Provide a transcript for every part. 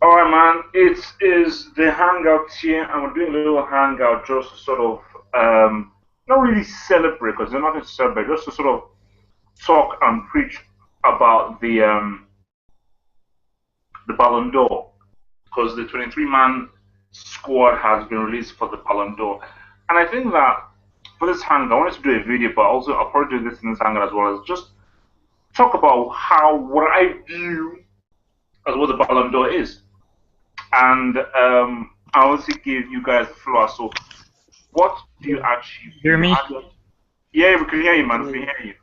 All right, man. It is the Hangout here, and we're doing a little Hangout just to sort of not really celebrate because there's nothing to celebrate, just to sort of talk and preach about the Ballon d'Or because the 23-man squad has been released for the Ballon d'Or, and I think that for this Hangout, I wanted to do a video, but also I'll probably do this in this Hangout as well, is just talk about how what I view as what the Ballon d'Or is. And I also give you guys the floor. So, what do you actually Hear view? me? Yeah, we can hear you, man. We can hear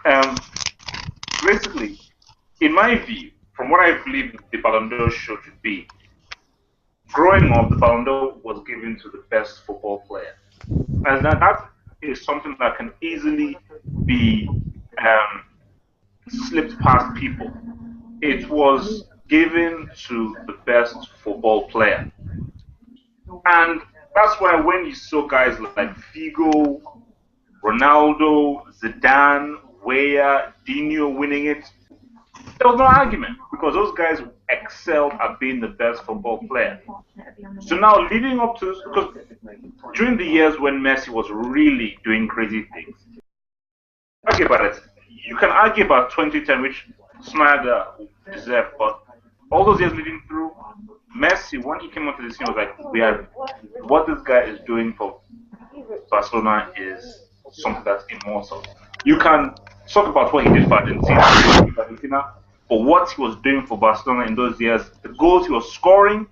you. Um, Basically, in my view, from what I believe the Ballon d'Or should be, growing up, the Ballon d'Or was given to the best football player, and that is something that can easily be um, slipped past people. It was given to the best football player. And that's why when you saw guys like Figo, Ronaldo, Zidane, Weah, Dino winning it, there was no argument because those guys excelled at being the best football player. So now leading up to this, because during the years when Messi was really doing crazy things, argue about it. You can argue about 2010, which Snyder deserved, but all those years leading through, Messi, when he came onto the scene, was like, we are, what this guy is doing for Barcelona is something that's immortal. You can talk about what he did for Argentina, but what he was doing for Barcelona in those years, the goals he was scoring,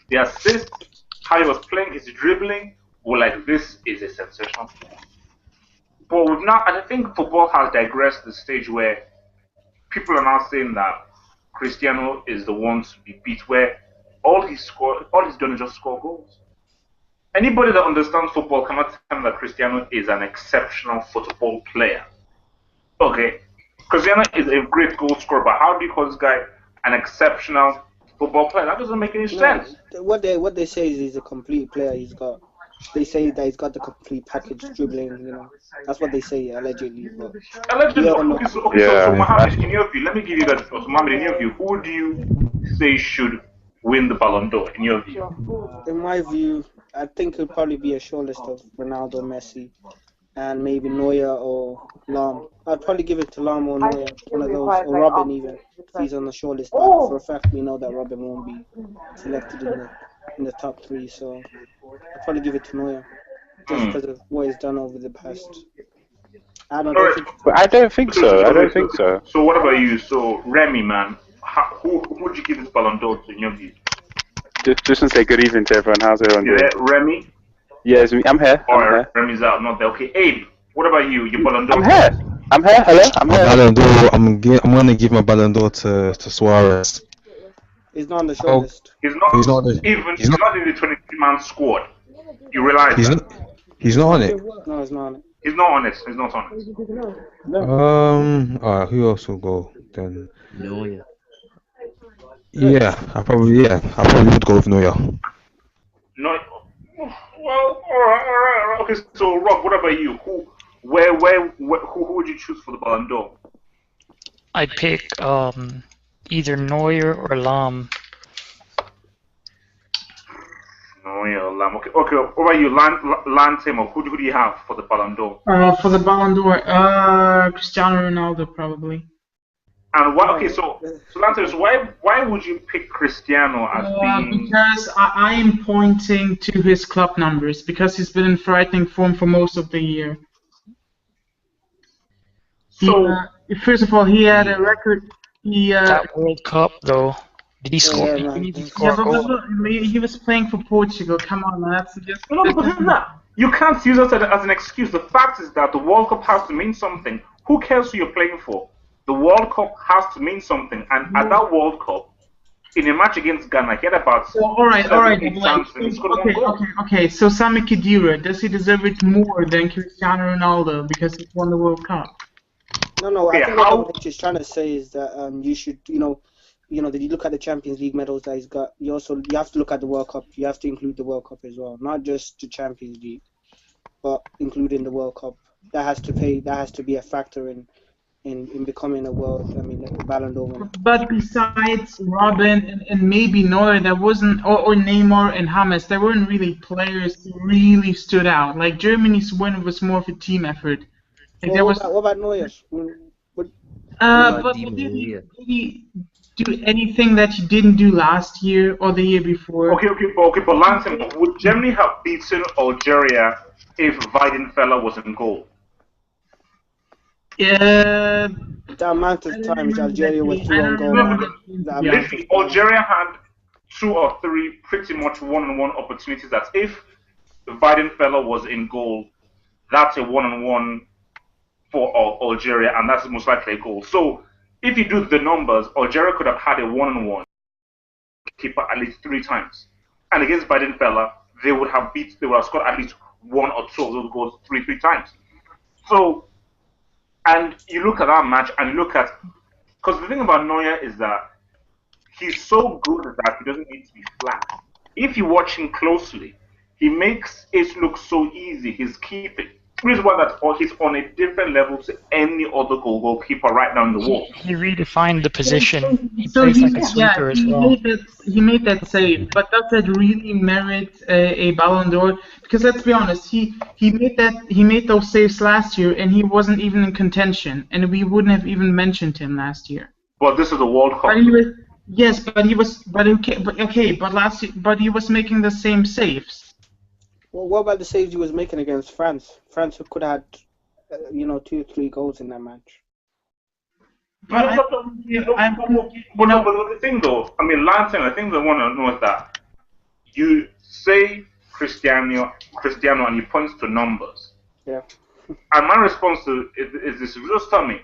the assists, how he was playing, his dribbling, were like, this is a sensational. But we've now, I think football has digressed to the stage where people are now saying that Cristiano is the one to be beat, where all he's done is just score goals. Anybody that understands football cannot tell me that Cristiano is an exceptional football player. Okay, Cristiano is a great goal scorer, but how do you call this guy an exceptional football player? That doesn't make any sense. What they say is he's a complete player. They say that he's got the complete package dribbling. That's what they say allegedly. But Allegedly, so Yeah, Mohammed, in your view, let me give you guys the first. Mohammed, in your view, who do you say should win the Ballon d'Or? In your view, in my view, I think it'll probably be a shortlist of Ronaldo, Messi, and maybe Neuer or Lahm. I'd probably give it to Lahm or Neuer, one of those, or Robben even, if he's on the shortlist. But for a fact, we know that Robben won't be selected in the top three, so I'd probably give it to Neuer, just because of what he's done over the past. I don't Alright. think. but I don't think so. I don't think so. So what about you? So Remy, man, who would you give this Ballon d'Or to in your view? Just to say good evening to everyone. How's everyone You doing? there, Remy? Yeah, it's me. I'm here. I'm here. Remy's out, not there. Okay, Abe, what about you? Your Ballon d'Or? I'm here. I'm here. Hello. I'm here. Ballon d'Or, I'm gonna give my Ballon d'Or to Suarez. He's not on the shortlist. He's not He's not in the 23-man squad. You realize He's that? not. He's not on it. No, he's not on it. He's not honest. He's not honest. Alright, who else will go then? Neuer. I probably would go with Neuer. No. Well, all right. Okay, so Rob, what about you? Who would you choose for the Ballon d'Or? I'd pick either Neuer or Lahm. No, yeah, Lam. Okay. What about you, Lantemo? Who do you have for the Ballon d'Or? For the Ballon d'Or, Cristiano Ronaldo probably. And why? Okay, so Lantemo, why would you pick Cristiano as being? Because I am pointing to his club numbers, because he's been in frightening form for most of the year. So First of all, he had a record. That World Cup, though, did he score? Yeah, Did he man. score a but goal? look, he was playing for Portugal. Come on, man. That's just. no, but this is not. You can't use that as an excuse. The fact is that the World Cup has to mean something. Who cares who you're playing for? The World Cup has to mean something, and at that World Cup, in a match against Ghana, he had about All right. chances and he scored one goal. Okay. So Sami Khedira, does he deserve it more than Cristiano Ronaldo because he won the World Cup? No. Okay, I think what he's trying to say is that you should, that you look at the Champions League medals that he's got. You have to look at the World Cup. You have to include the World Cup as well, not just the Champions League, but including the World Cup. That has to be a factor in in becoming a Ballon d'Or winner. But besides Robben and maybe Neuer, there wasn't, or Neymar and James, there weren't really players who really stood out. Like Germany's win was more of a team effort. Like there was. What about Neuer? But did he do anything that he didn't do last year or the year before? Okay, but Lansing, would Germany have beaten Algeria if Weidenfeller was in goal? The amount of times Algeria was through on goal. Literally, Algeria had 2 or 3 pretty much one-on-one opportunities that if Weidenfeller was in goal, that's a one-on-one for Algeria, and that's most likely a goal. So if you do the numbers, Algeria could have had a one-on-one keeper at least 3 times, and against Weidenfeller, they would have scored at least 1 or 2 of those goals three times. So, and you look at that match, and you look at, because the thing about Neuer is that he's so good that he doesn't need to be flat. If you watch him closely, he makes it look so easy. His keeping. The reason why he's on a different level to any other goalkeeper right now in the world. He redefined the position. He plays like a sweeper as well. He made that save, but does that really merit a Ballon d'Or? Because let's be honest, he made those saves last year, and he wasn't even in contention, and we wouldn't have even mentioned him last year. Well, this is the World Cup. But he was making the same saves. Well, what about the saves he was making against France? France could have had, 2 or 3 goals in that match. But the thing though, Lansing, I think they want to know is that you say Cristiano, and you point to numbers. Yeah. And my response to is this: just tell me,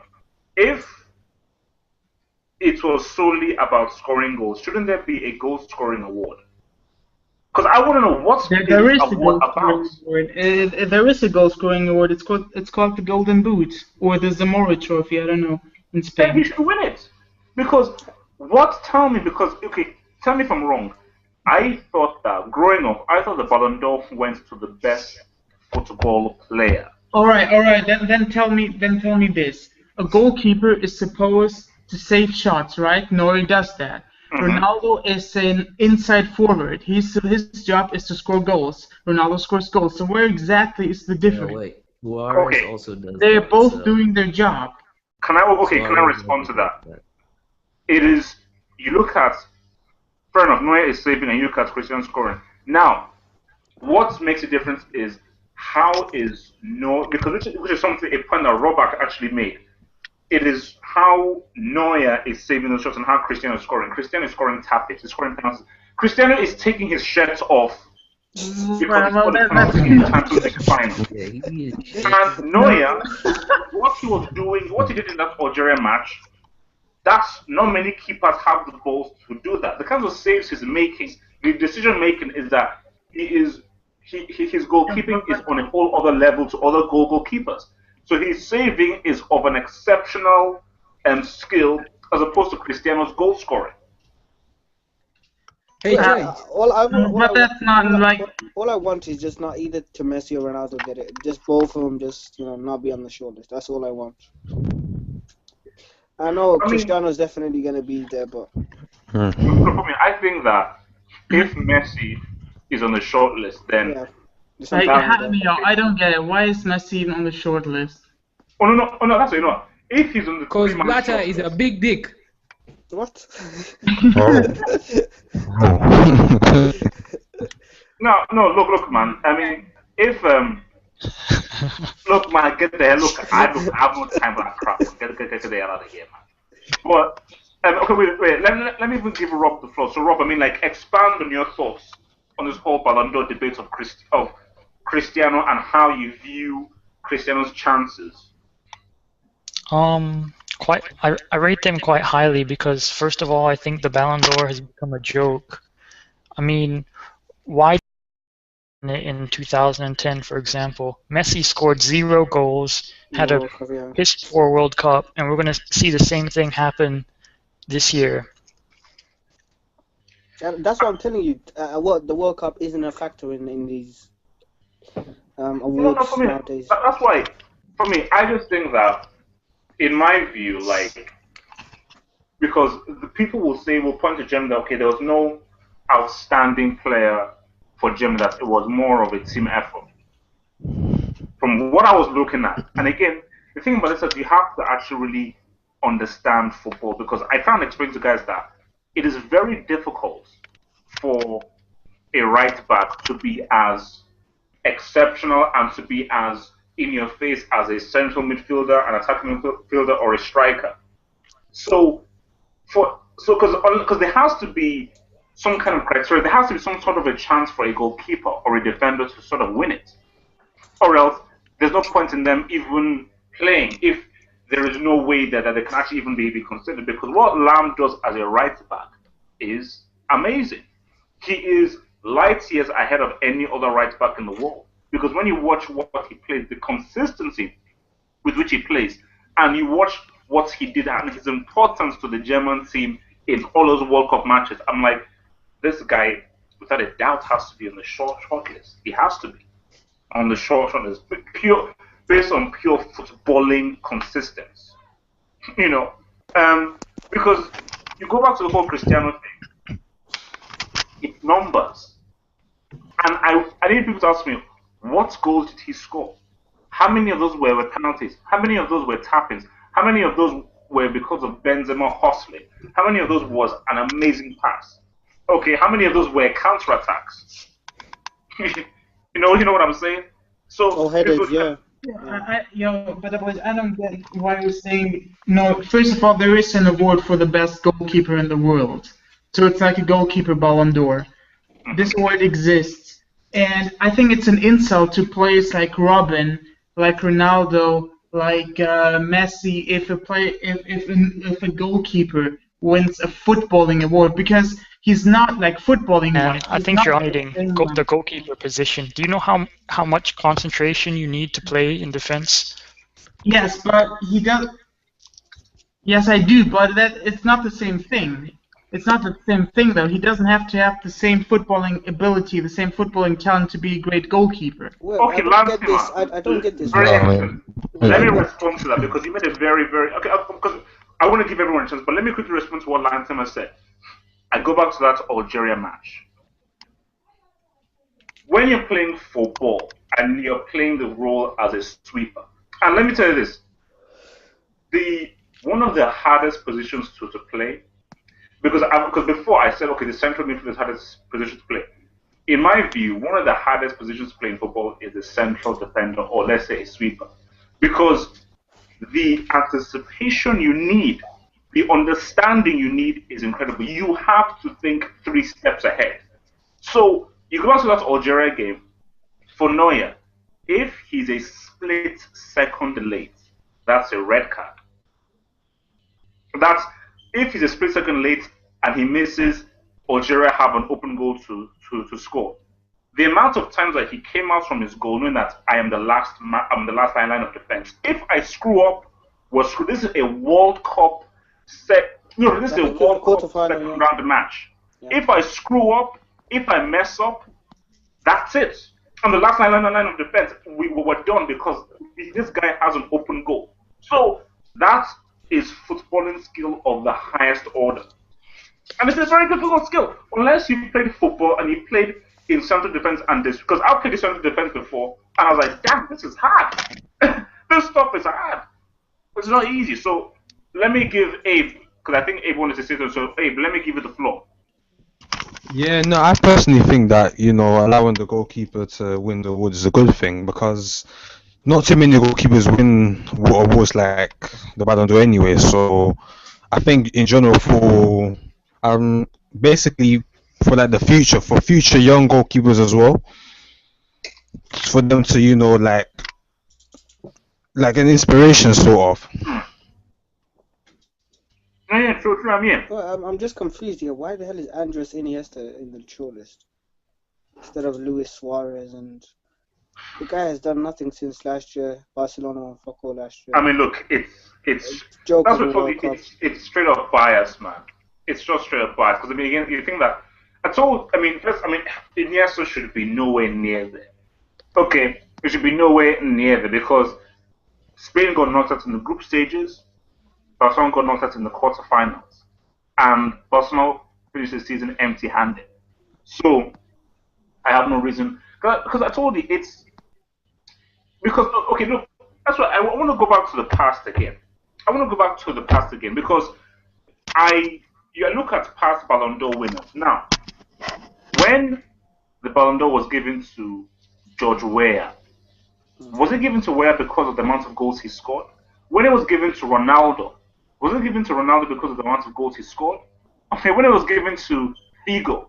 if it was solely about scoring goals, shouldn't there be a goal scoring award? Because I want to know what's this award about. There is a goal scoring award. It's called the Golden Boot or the Zamora Trophy. I don't know in Spain. Then he should win it. Because tell me if I'm wrong. I thought that growing up, the Ballon d'Or went to the best football player. All right. Then tell me this. A goalkeeper is supposed to save shots, right? Neuer does that. Mm-hmm. Ronaldo is an inside forward. His job is to score goals. Ronaldo scores goals. So where exactly is the difference? Suarez also does. They're both doing their job. Can I respond to that? It is, you look at, fair enough, Neuer is saving and you look at Cristiano scoring. Now, what makes a difference is how is because which is something, a point that Robben actually made. It is how Neuer is saving the shots and how Cristiano is scoring. Cristiano is scoring tap-ins, he's scoring penalties. Cristiano is taking his shirt off because he's got a penalty in the Champions League final. And Neuer, what he did in that Algeria match, that's not many keepers have the balls to do that. The kinds of saves he's making, the decision making is that his goalkeeping is on a whole other level to other goalkeepers. So his saving is of an exceptional skill as opposed to Cristiano's goal scoring. Hey, Jay. All I want is just not either to Messi or Ronaldo get it. Just both of them just not be on the shortlist. That's all I want. I know Cristiano's definitely going to be there, but... For me, I think that if Messi is on the shortlist, then... Yeah. I don't get it. Why is Messi even on the short list? Oh no, that's what you know. If he's on the because Blatter is a big dick. What? No, look, man. If look, man, get the hell. Look, I have no time for that crap. Get the hell out of here, man. But okay, wait. Let me even give Rob the floor. So, Rob, expand on your thoughts on this whole Ballon d'Or debate of Cristiano and how you view Cristiano's chances. I rate them quite highly because first of all, I think the Ballon d'Or has become a joke. Why in 2010, for example, Messi scored 0 goals, had a piss-poor World Cup, and we're going to see the same thing happen this year. That's what I'm telling you. The World Cup isn't a factor in these awards nowadays. That's why, for me, I just think that in my view, like, because the people will say, will point to Germany that, okay, there was no outstanding player for Germany, that it was more of a team effort. From what I was looking at, and again, the thing about this is you have to actually really understand football, because I can't explain to guys that it is very difficult for a right back to be as exceptional and to be as in your face as a central midfielder, an attacking midfielder, or a striker. So because there has to be some kind of criteria, there has to be some sort of a chance for a goalkeeper or a defender to sort of win it, or else there's no point in them even playing if there is no way that they can actually even be considered. Because what Lahm does as a right back is amazing. He is light years ahead of any other right back in the world. Because when you watch what he plays, the consistency with which he plays, and you watch what he did and his importance to the German team in all those World Cup matches, I'm like, this guy, without a doubt, has to be on the shortlist. He has to be on the shortlist, based on pure footballing consistency. You know, because you go back to the whole Cristiano thing, it's numbers. And I need people to ask me, what goals did he score? How many of those were penalties? How many of those were tap-ins? How many of those were because of Benzema hustling? How many of those was an amazing pass? Okay, how many of those were counter-attacks? you know what I'm saying? So, headers, yeah. But I don't get why you're saying no. First of all, there is an award for the best goalkeeper in the world, so it's like a goalkeeper Ballon d'Or. This award exists, and I think it's an insult to players like Robben, like Ronaldo, like Messi, if a goalkeeper wins a footballing award, because he's not like footballing. And I think you're hiding the goalkeeper position. Do you know how much concentration you need to play in defense? Yes, but he does. Yes, I do, but it's not the same thing. It's not the same thing, though. He doesn't have to have the same footballing ability, the same footballing talent to be a great goalkeeper. Well, okay, I don't get this. Very excellent. Let me respond to that, because you made a very, very... Okay, because I want to give everyone a chance, but let me quickly respond to what Lansima said. I go back to that Algeria match. When you're playing football and you're playing the role as a sweeper, and let me tell you this, one of the hardest positions to play, because before I said, okay, the central midfield is the hardest position to play. In my view, one of the hardest positions to play in football is the central defender, or let's say a sweeper, because the anticipation you need, the understanding you need is incredible. You have to think 3 steps ahead. So you go back to that Algeria game, for Neuer, if he's a split second late, that's a red card. That's if he's a split second late and he misses, Algeria have an open goal to score. The amount of times that he came out from his goal knowing that I'm the last line of defense. If I screw up, this is a World Cup this is a World Cup second round match. Yeah. If I screw up, if I mess up, that's it. On the last line of defense, we were done, because this guy has an open goal. So that is footballing skill of the highest order. And it's a very difficult skill. Unless you played football and you played in central defense and this, because I played in central defense before, and I was like, damn, this is hard. This stuff is hard. It's not easy. So let me give Abe, because I think Abe wanted to say something. So Abe, let me give you the floor. Yeah, no, I personally think that, allowing the goalkeeper to win the award is a good thing, because not too many goalkeepers win awards like the Ballon d'Or anyway. So I think in general for basically for like the future, for future young goalkeepers as well, for them to like an inspiration sort of. Yeah, true, I mean. Well, I'm just confused here. Why the hell is Andres Iniesta in the shortlist instead of Luis Suarez? And the guy has done nothing since last year. Barcelona won fuck all last year. I mean, look, it's straight up bias, man. It's just straight up bias, because I mean, again, you think that Iniesta should be nowhere near there. Okay, it should be nowhere near there, because Spain got knocked out in the group stages. Barcelona got knocked out in the quarterfinals, and Barcelona finished the season empty-handed. So I have no reason because I told you it's because okay, look, that's why I want to go back to the past again. I want to go back to the past again because you look at past Ballon d'Or winners now. When the Ballon d'Or was given to George Weah, was it given to Weah because of the amount of goals he scored? When it was given to Ronaldo, was it given to Ronaldo because of the amount of goals he scored? Okay, when it was given to Figo,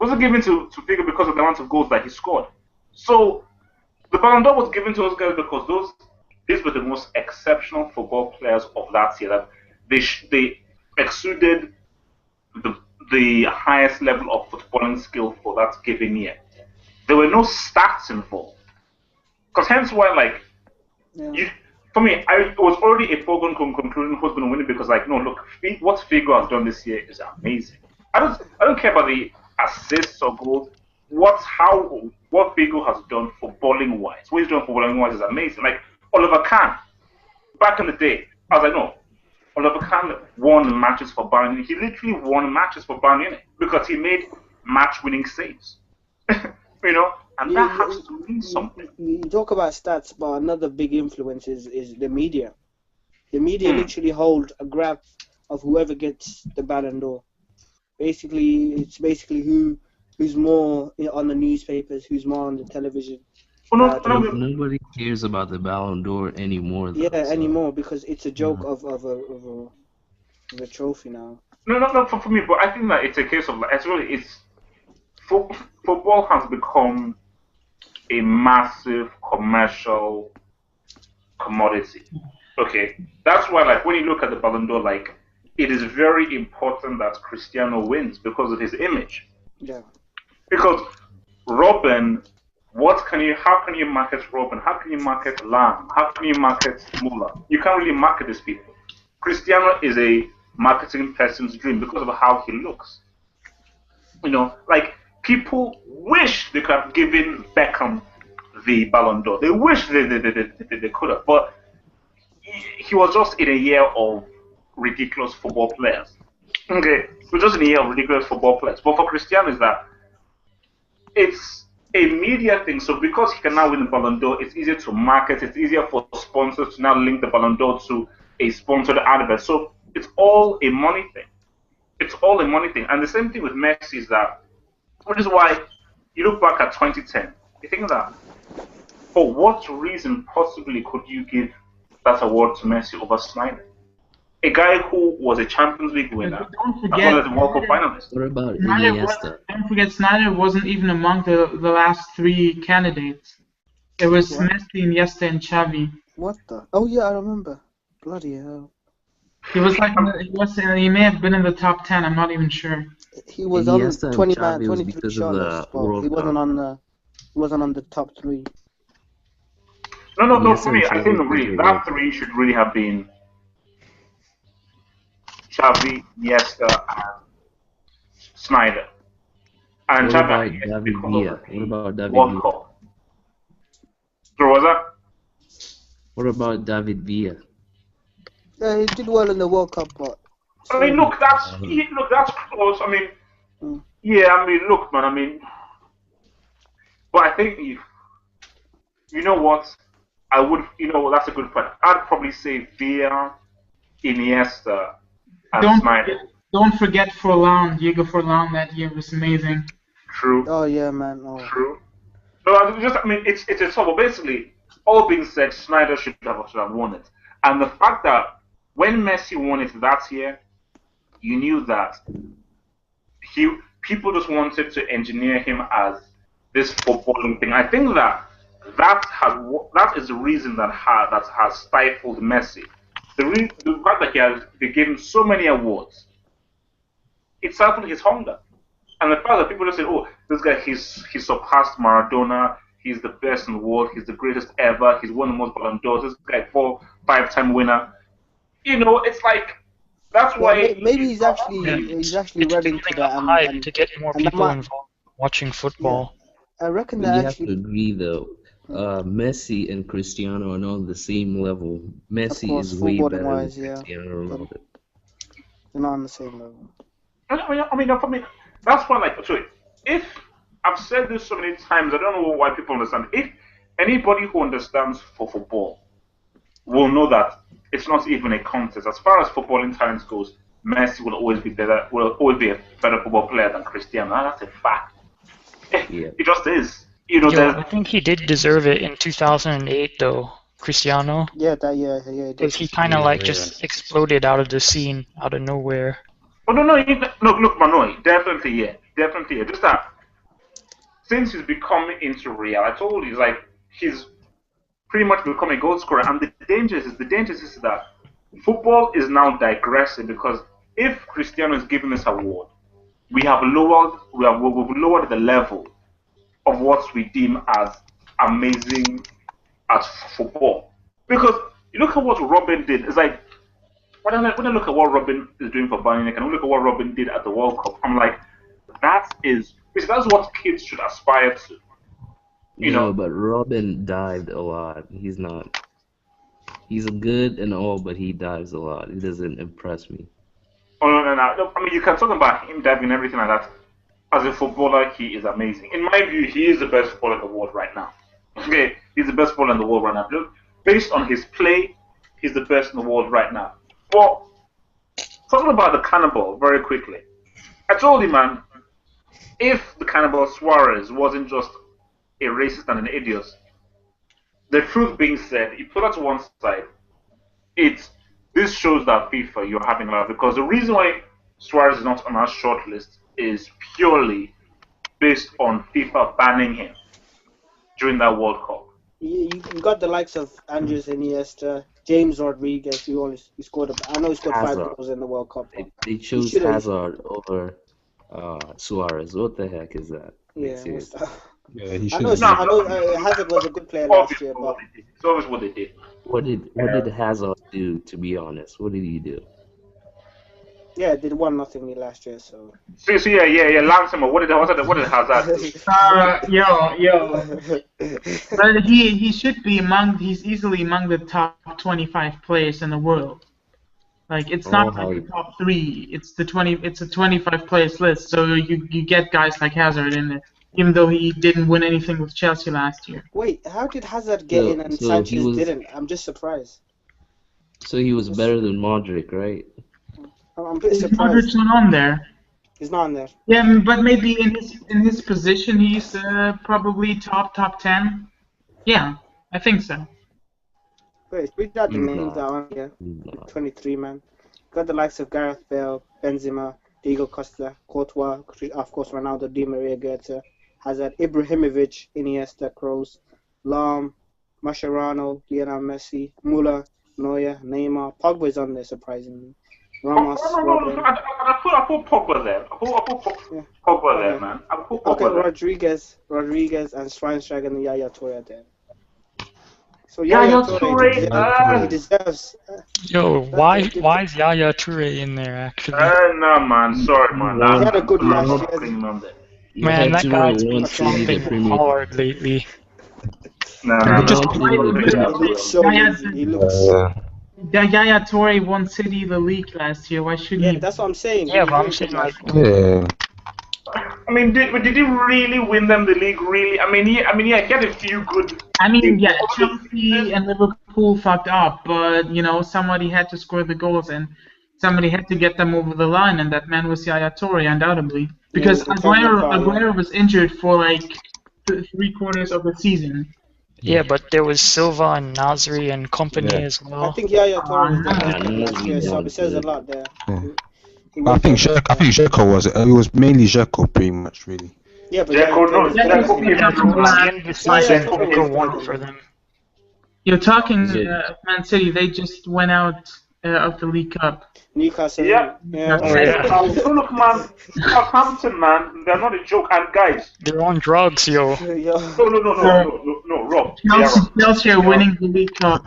was it given to Figo because of the amount of goals that he scored? So the Ballon d'Or was given to those guys because these were the most exceptional football players of that year. That they exuded the highest level of footballing skill for that given year. There were no stats involved. Because hence why, like, for me, it was already a foregone conclusion who's going to win it because, like, no, look, what Figo has done this year is amazing. I don't care about the assists or goals. What Figo has done footballing wise, what he's done footballing wise is amazing. Like Oliver Kahn, back in the day, I was like, no, Oliver Kahn won matches for Bayern Munich. He literally won matches for Bayern Munich because he made match-winning saves. You know, and that has to mean something. You talk about stats, but another big influence is the media. The media literally hold a graph of whoever gets the Ballon d'Or. Basically, it's who's more on the newspapers, who's more on the television. Nobody cares about the Ballon d'Or anymore. Though, anymore because it's a joke of a trophy now. No, for me, but I think that it's a case of football has become a massive commercial commodity. Okay, that's why, like, when you look at the Ballon d'Or, like, it is very important that Cristiano wins because of his image. Yeah. Because Robben, how can you market Robben? How can you market Lahm? How can you market Muller? You can't really market these people. Cristiano is a marketing person's dream because of how he looks. You know, like, people wish they could have given Beckham the Ballon d'Or. They wish they could have, but he was just in a year of ridiculous football players. Okay, he was just in a year of ridiculous football players. But for Cristiano, is that it's a media thing. So because he can now win the Ballon d'Or, it's easier to market. It's easier for sponsors to now link the Ballon d'Or to a sponsored advert. So it's all a money thing. It's all a money thing. And the same thing with Messi is that, which is why you look back at 2010, you think that, for what reason possibly could you give that award to Messi over Snyder? A guy who was a Champions League winner, don't forget, as well as a World Cup finalist. What about Iniesta? Don't forget, Snyder wasn't even among the last three candidates. It was Messi, Iniesta, and Xavi. What the? Oh yeah, I remember. Bloody hell. He was like, he may have been in the top 10. I'm not even sure. He was Iniesta on 23 shortlist, but he wasn't on the top 3. No, for me, I think really, that 3 should really have been Xavi, Iniesta, and Snyder. And what Xavi about David Villa? What about David World Villa? Cup. So was that? What about David Villa? Yeah, he did well in the World Cup, but I mean, look, that's close. I mean, yeah, I mean, look, man, I mean, but I think you know what? I would, that's a good point. I'd probably say Villa, Iniesta, and Snyder. Don't forget Forlan. Diego Forlan that year was amazing. True. Oh yeah, man. Oh. True. No, I mean, it's a trouble. Basically, all being said, Snyder should have won it, and the fact that when Messi won it that year, you knew that people just wanted to engineer him as this footballing thing. I think that is the reason that has stifled Messi. The fact that they gave him so many awards, it stifled his hunger. And the fact that people just said, "Oh, this guy, he surpassed Maradona. He's the best in the world. He's the greatest ever. He's won the most Ballon d'Ors. This guy, 5-time winner." It's like that's why. Maybe he's actually read into that and to get more people involved watching football. Yeah. I reckon You that have to agree though. Messi and Cristiano are not on the same level. Messi course, is way better than footballing-wise, yeah. Cristiano Ronaldo. They're not on the same level. I mean, for me, that's why, like, so if I've said this so many times, I don't know why people understand. If anybody who understands for football will know that it's not even a contest. As far as footballing talent goes, Messi will always be better. Will always be a better football player than Cristiano. And that's a fact. Yeah. It just is. You know, Yo, I think he did deserve it in 2008 though, Cristiano. Yeah, he Because he kind of like just exploded out of the scene, out of nowhere. Oh no, look, Manoi, definitely, yeah. Just that since he's become into Real, I told you, like he's pretty much become a goal scorer. And the danger is that football is now digressing because if Cristiano is given this award, we've lowered the level of what we deem as amazing at football. Because you look at what Robben did. It's like when I look at what Robben is doing for Bayern, and I look at what Robben did at the World Cup, I'm like, that's what kids should aspire to. You know, but Robben dived a lot. He's not. He's good and all, but he dives a lot. He doesn't impress me. Oh no. I mean, you can talk about him diving and everything like that. As a footballer, he is amazing. In my view, he is the best footballer in the world right now. Okay, he's the best footballer in the world right now. Based on his play, he's the best in the world right now. But talking about the cannibal very quickly, I told you, man, if the cannibal Suarez wasn't just a racist and an idiot, the truth being said, you put that to one side, this shows that FIFA you're having love because the reason why Suarez is not on our shortlist is purely based on FIFA banning him during that World Cup. You got the likes of Andres Iniesta, James Rodriguez. He scored. I know he scored Hazard. 5 goals in the World Cup. They chose Hazard over Suarez. What the heck is that? Yeah, yeah, he I should. know Hazard was a good player last year, but it's always what they did. What did Hazard do? To be honest, what did he do? yeah, they won nothing last year. So Yeah. Lahm, what did Hazard do? But he should be he's easily among the top 25 players in the world. Like it's not like the top 3. It's a 25 players list. So you get guys like Hazard in there, even though he didn't win anything with Chelsea last year. Wait, how did Hazard get in and Sanchez didn't? I'm just surprised. So he was better than Modric, right? I'm pretty surprised. Modric's not on there. He's not on there. Yeah, but maybe in his position he's probably top 10. Yeah, I think so. Wait, read out the names that are on here. 23 man. Got the likes of Gareth Bale, Benzema, Diego Costa, Courtois, of course Ronaldo, Di Maria, Goethe, Hazard, Ibrahimovic, Iniesta, Kroos, Lahm, Mascherano, Lionel Messi, Müller, Neuer, Neymar. Pogba is on there surprisingly. Ramos, Robben. I put Pogba there. I put Pogba there, man. I put Pogba there. Rodriguez, and Schweinsteiger and Yaya Toure there. So Yaya Toure, he deserves. Yo, why is Yaya Toure in there actually? No, man. Sorry, man. He had a good last year. Man, that guy's been flopping hard lately. He looks. Yaya Toure won City the league last year. Why shouldn't he? Yeah, that's what I'm saying. Yeah, but I'm saying like. Yeah. I mean, did he really win them the league? Really? I mean, he had a few good. Chelsea and Liverpool fucked up, but somebody had to score the goals and somebody had to get them over the line, and that man was Yaya Toure, undoubtedly, because Aguero was injured for like 3/4 of the season. Yeah, but there was Silva and Nasri and company as well. I think Yaya Toure was last year, so it says a lot there. I think Dzeko was it. It was mainly Dzeko, pretty much, really. Yeah, but Dzeko won for them. You're talking Man City. They just went out of the League Cup. Newcastle. Yeah. Look, man. Southampton, man. They're not a joke. And guys, they're on drugs, yo. No, Rob. Chelsea are winning the League Cup.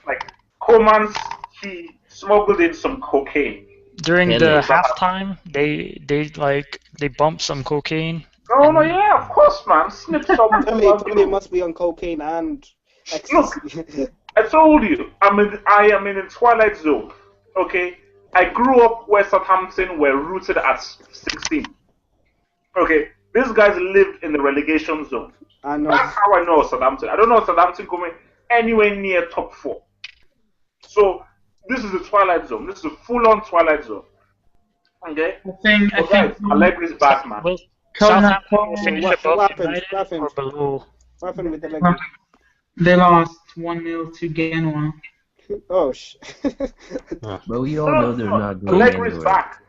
Like Coleman, he smuggled in some cocaine. During the halftime, they bumped some cocaine Oh no, yeah, of course, man. Snip some. Tony must be on cocaine and ecstasy. Look, I told you, I am in the twilight zone. Okay, I grew up where Southampton were rooted at 16. Okay, these guys lived in the relegation zone. I know. That's how I know Southampton. I don't know Southampton going anywhere near top 4. So this is the twilight zone. This is a full-on twilight zone. Okay. I think Allegri's back, man. Well, Connor Southampton will finish above United or below. What happened with Allegri? they lost 1-0 to Genoa. Oh, But we all know they're not going Allegri's anywhere. back.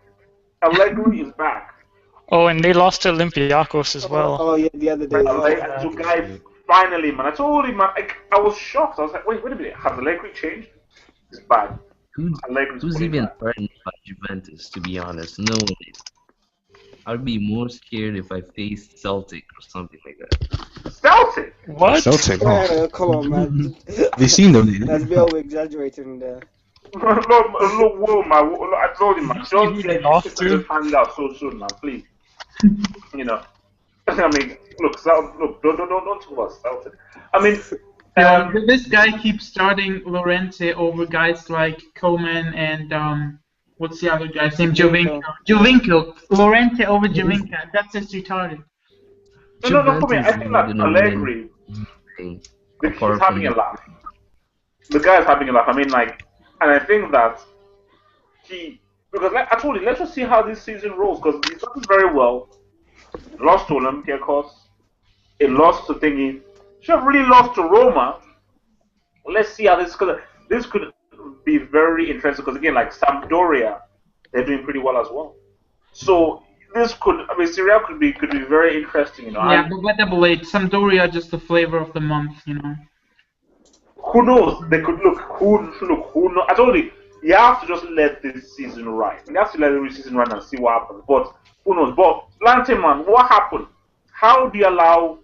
Allegri is back. Oh, and they lost to Olympiacos as well. Oh yeah, the other day. So guy, finally, man. I told him, man. I was shocked. I was like, wait a minute. Has Allegri changed? It's bad. Who's even threatened by Juventus, to be honest? No one is. I'd be more scared if I faced Celtic or something like that. Celtic? What? Celtic, oh. Come on, man. Have you seen them? That's me over exaggerating there. Look, whoa, man. I told him, man. Don't They get lost to? Hangout so soon, man. Please. You know. I mean, look, don't talk about Celtic. I mean, This guy keeps starting Llorente over guys like Coman and what's the other guy's name? Jovinko. Llorente over Jovinko. That's just retarded. No, come here. I think that Allegri, he's having a laugh. The guy's having a laugh. I mean, like, and I think that because like I told you, let's just see how this season rolls. Because he's done very well. Lost to Olympiacos. He lost to Thingy. Should have really lost to Roma. Let's see how this could be very interesting because again, like Sampdoria, they're doing pretty well as well. So this could, I mean, Serie A could be very interesting, you know. Yeah, but double eight, Sampdoria just the flavor of the month, you know. Who knows? They could who knows? I told you have to just let this season ride. You have to let the season ride and see what happens. But who knows? But Lante, man, what happened? How do you allow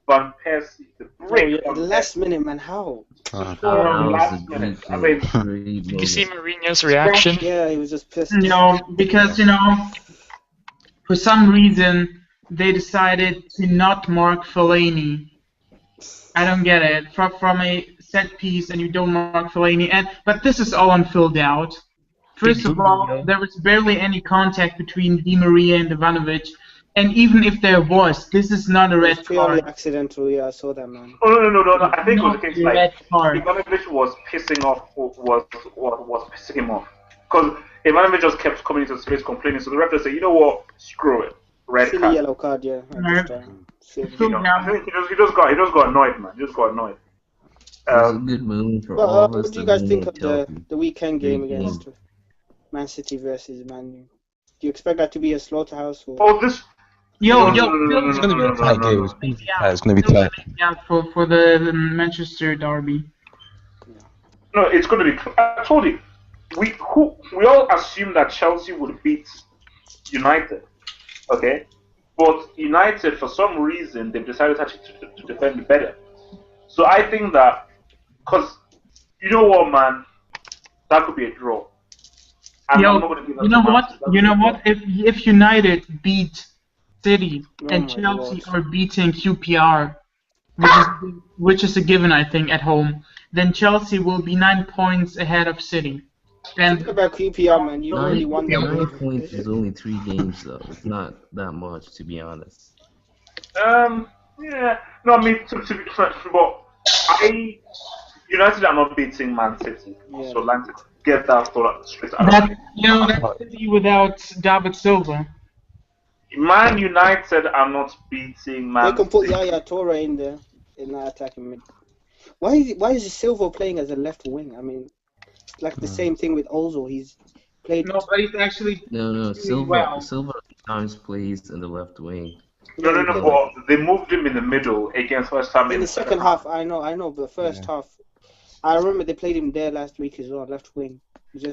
Van Persie to break? The last minute, man. How? Last minute. I mean, Did you see Mourinho's reaction? Yeah, he was just pissed. No, because for some reason they decided to not mark Fellaini. I don't get it. From a set piece, and you don't mark Fellaini, but this is all unfilled out. First of all, there was barely any contact between Di Maria and Ivanovic, and even if there was, this is not a red purely card. accidental. Yeah, I saw that, man. Oh no! I think it was the case like red card. Ivanovic was pissing off, was pissing him off, because Ivanovic just kept coming into space complaining. So the ref just said, you know what, screw it, red Silly card. yellow card, yeah. You know, I think he just got annoyed, man. He just got annoyed. It's a good move for all of us. What do you guys think of the weekend game against Man City versus Man U? Do you expect that to be a slaughterhouse? Or? Oh, this. It's going to be a tight game. It's going to be tight. Yeah, for the Manchester derby. No, it's going to be. I told you, we all assumed that Chelsea would beat United, okay? But United, for some reason, they've decided actually to defend better. So I think that, because you know what, man, that could be a draw. I'm not going to give you know what? If United beat City and Chelsea are beating QPR, which is a given, I think, at home, then Chelsea will be 9 points ahead of City. And think about QPR, man. You already won that. 9 points is only 3 games, though. It's not that much, to be honest. Yeah. No, I mean, to be frank, but United are not beating Man City. Yeah. So let's get that thought straight out. That's City without David Silva. Man United are not beating Man City. They can put Yaya Toure in there in that attacking mid. Why is Silva playing as a left wing? I mean, it's like the same thing with Ozil. He's played. No, but he's actually. No. Silva sometimes plays in the left wing. No. But they moved him in the middle against West Ham. In the second half, I know. But first half, I remember they played him there last week as well, left wing. He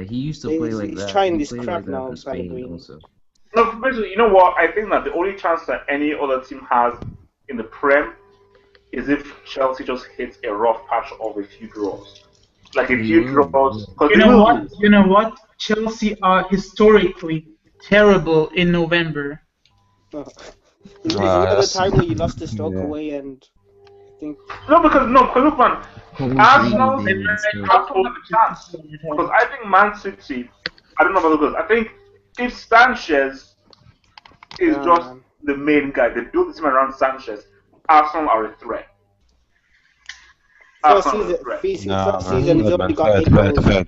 used to play like that. He's trying this crap now. No, basically, you know what? I think that the only chance that any other team has in the Prem is if Chelsea just hits a rough patch of a few draws. Like a few draws. You know what? Chelsea are historically terrible in November. Is another that's- time where you lost to Stoke yeah. away, and I think because look, man, Arsenal They they would might still- not hold a chance because I think Man City. I don't know about the goals. I think if Sanchez is Yeah, just man. the main guy, they build the team around Sanchez. Arsenal are a threat. First Arsenal are season, a threat. first season he's already got 8 goals.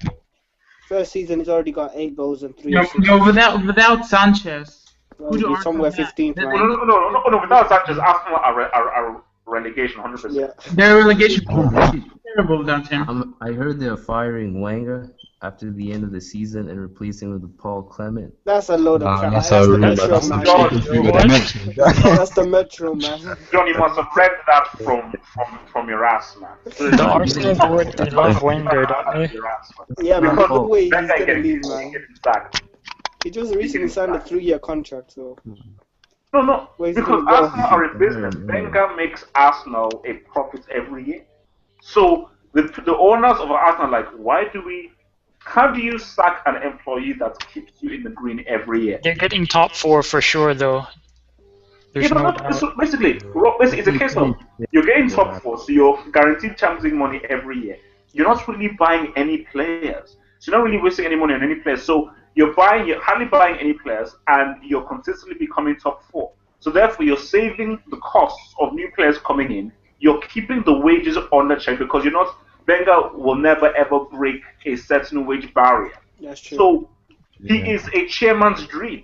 First season he's already got 8 goals and 3 assists. No, without Sanchez, Well, who do he's Arsenal somewhere have? 15th, They- man. No. Without Sanchez, Arsenal are relegation 100%. Yeah. Their relegation is terrible without him. I heard they're firing Wenger after the end of the season and replacing him with Paul Clement. That's a load of crap. That's That's a the rumor. Metro, That's man. That's the Metro, man. John, you must have read that from your ass, man. The Arsenal board, they love Wenger, don't they? Your ass, man. Yeah, man. Because No way he's that guy gonna leave, getting man. sacked. He just recently signed a 3-year contract, so. No, Where's because he gonna go? Arsenal are a business. Wenger makes Arsenal a profit every year. So the owners of Arsenal are like, how do you sack an employee that keeps you in the green every year? They're getting top 4 for sure, though. There's no doubt. So basically, it's a case of you're getting top 4, so you're guaranteed Champions League money every year. You're not really buying any players. So you're not really wasting any money on any players. So you're hardly buying any players, and you're consistently becoming top 4. So therefore, you're saving the costs of new players coming in. You're keeping the wages under check because Wenger will never ever break a certain wage barrier. That's true. So he is a chairman's dream.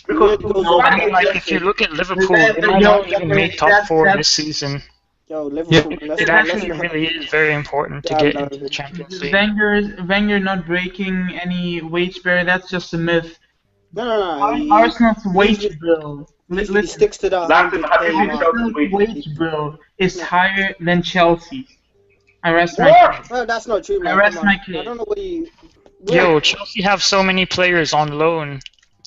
Because No, I mean, like, if you look at Liverpool, they might not even make top 4 this season. Yo, Liverpool. It actually really is very important to get into the Champions League. Wenger not breaking any wage barrier, that's just a myth. No. Arsenal's wage bill. He sticks to that. Arsenal's wage bill is higher than Chelsea. I rest my case. Well, that's not true, man. I rest Come my on. case. I don't know what he. Yo, Chelsea have so many players on loan,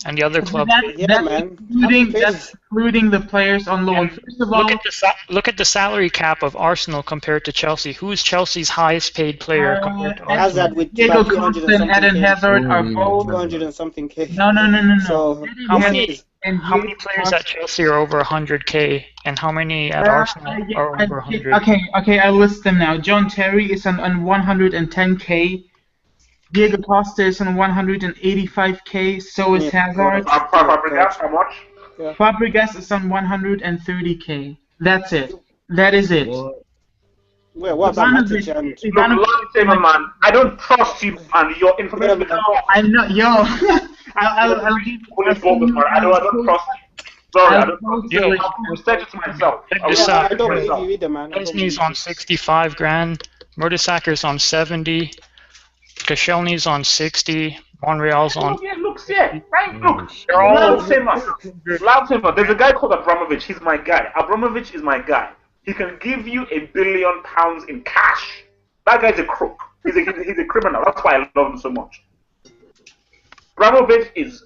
and the other club. That's including the players on loan. First of all, look at the salary cap of Arsenal compared to Chelsea. Who's Chelsea's highest paid player compared to Arsenal? Hazard with Diego about 200 Costa and Eden something Hazard are both 200 and something K. No. So How many players at Chelsea are over 100K, and how many at Arsenal are over 100? Okay, I'll list them now. John Terry is on 110K. Diego Costa is on 185K. So is Hazard. Fabregas, how much? Fabregas is on 130K. That's it. That is it. Wait, what about Matic and... Look, man, I don't trust you and your information. I'm not, I'll give you. I don't trust you. Sorry, I don't trust you. I'll set it to myself. I don't believe you either, man. Chesney's on 65 grand. Mertesacker's on 70. Koscielny's on 60. Monreal's on. Look, they're all the same. Lahm, there's a guy called Abramovich. He's my guy. Abramovich is my guy. He can give you £1 billion in cash. That guy's a crook. He's a criminal. That's why I love him so much. Abramovich is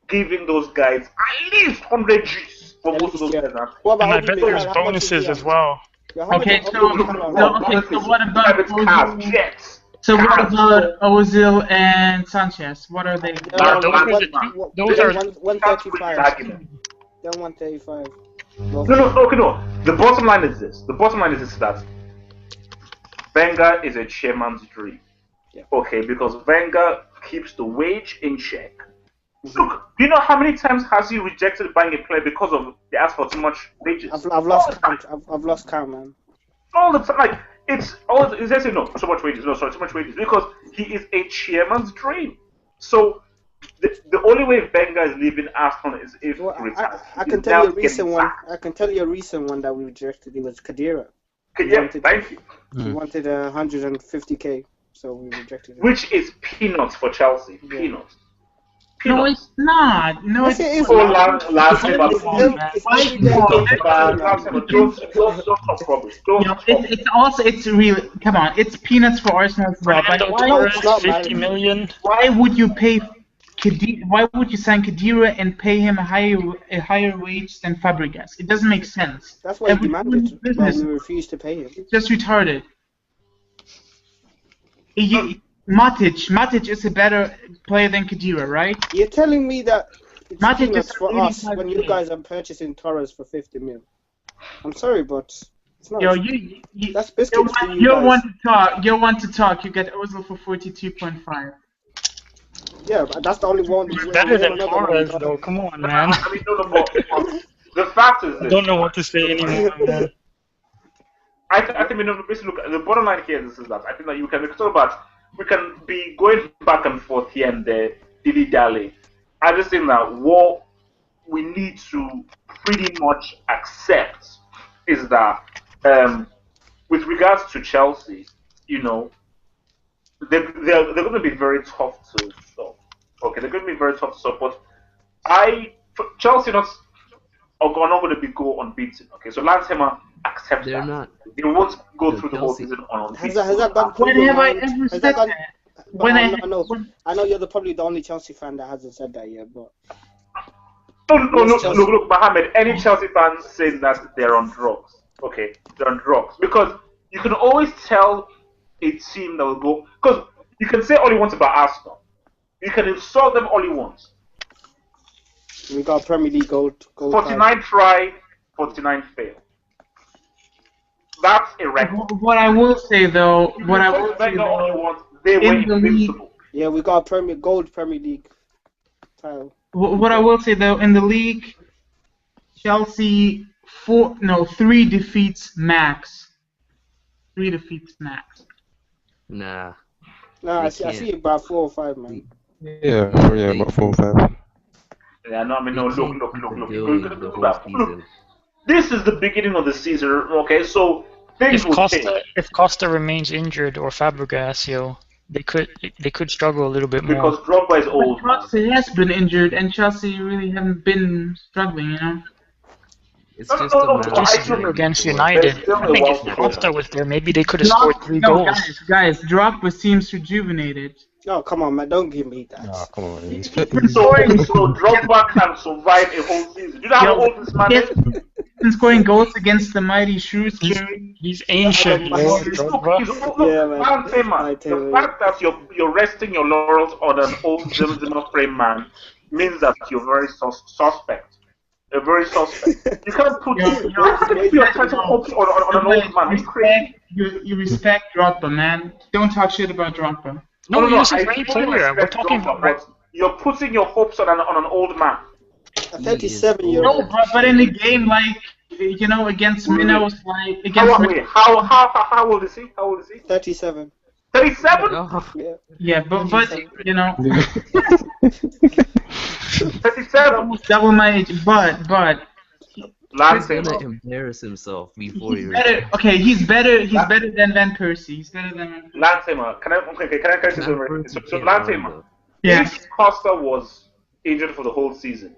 giving those guys at least 100 G's for most of those guys. And I bet there's bonuses as well. Okay, so what about Jets? So what about Ozil and Sanchez? What are they? Those are 135. Then 135. No. The bottom line is this. That Wenger is a chairman's dream. Yeah. Okay, because Wenger keeps the wage in check. Look, do you know how many times has he rejected buying a player because of they asked for too much wages? I've lost count. I've lost count, man. All the time, like it's actually no so much wages. No, sorry, too much wages because he is a chairman's dream. So the only way Wenger is leaving Arsenal is if he retires. I can tell you a recent one. I can tell you a recent one that we rejected. It was Khedira. Thank you. He wanted 150K, so we rejected it. Which is peanuts for Chelsea. Peanuts. No, it's not. No, yes, it is. It's really, come on, it's peanuts for Arsenal as well. But 50 million. Why would you pay why would you sign Khedira and pay him a higher wage than Fabregas? It doesn't make sense. That's why he demanded, but we refused to pay him. It's just retarded. Matic is a better player than Khedira, right? You're telling me that it's Matic peanuts is for us when you 85K. guys are purchasing Torres for 50 mil. I'm sorry, but it's not. Yo, That's biscuits for you you guys. want to talk. You want to talk. You get Ozil for 42.5. Yeah, but that's the only one. Better than Torres, though. Come on, man. I mean, no, but the fact is I this. don't know what to say anymore, man. I think basically look, the bottom line here is that I think that you can talk about we can be going back and forth here and there, dilly dally. I just think that what we need to pretty much accept is that with regards to Chelsea, you know, they're going to be very tough to stop. Okay, they're going to be very tough to stop. But Chelsea are not going to be go unbeaten. Okay, so Lance Hammer accept They're that. not. They won't go No, through the whole Chelsea- season unbeaten. Has that gone through When your have I mind? ever Has said that gone? that? But When I know you're probably the only Chelsea fan that hasn't said that yet, but No, Chelsea- look, Mohammed, any Chelsea fan saying that they're on drugs. Okay, they're on drugs. Because you can always tell a team that will go. Because you can say all you want about Arsenal. You can insult them all you want. we got Premier League gold 49 tried, 49 failed. That's a record. What I will say though, You what I can will talk say about all you though, want. They were in the league- invincible. Yeah, we got gold Premier League title. what I will say though, in the league, Chelsea 3 defeats max. 3 defeats max. Nah. Nah, They I can't. see about 4 or 5, man. Yeah, about 4 or 5. Yeah, no, I mean, no, They look. can't keep it Look, going look, the whole look. season. This is the beginning of the season, okay? So things will change. If Costa remains injured or Fabregas, they could struggle a little bit more. Because Drogba is old. Chelsea has been injured, and Chelsea really haven't been struggling, you know. It's No, just no, a no, matter but of I Just think time against before- United, There's still I a think while if to go. Costa was there, maybe they could have scored 3 goals. Guys, Drogba seems rejuvenated. Oh, come on, man. Don't give me that. Nah, come on. So Drogba can survive a whole season. Do you know how old this man is? He's scoring goals against the mighty Shrewsbury. He's ancient, Yeah, bro. Look, Drogba. Yeah, man. The fact that you're resting your laurels on an old Zimmer frame man means that you're very suspect. You're very suspect. You can't put your title hopes on an old man. Are you crazy? You respect Drogba, man. Don't talk shit about Drogba. No, he's a I great fully player. We're respect talking Drogba, about but you're putting your hopes on an old man. A 37-year-old. No, but in a game like against Minnows, like against How old is he? 37. 37? Oh, yeah, but 37. almost double my age. But he's Lance gonna embarrass himself before he's he better. Okay, he's better. He's better than Van Persie. He's better than Van Persie. Lance can I say something? So Lance Yeah. if Costa was injured for the whole season,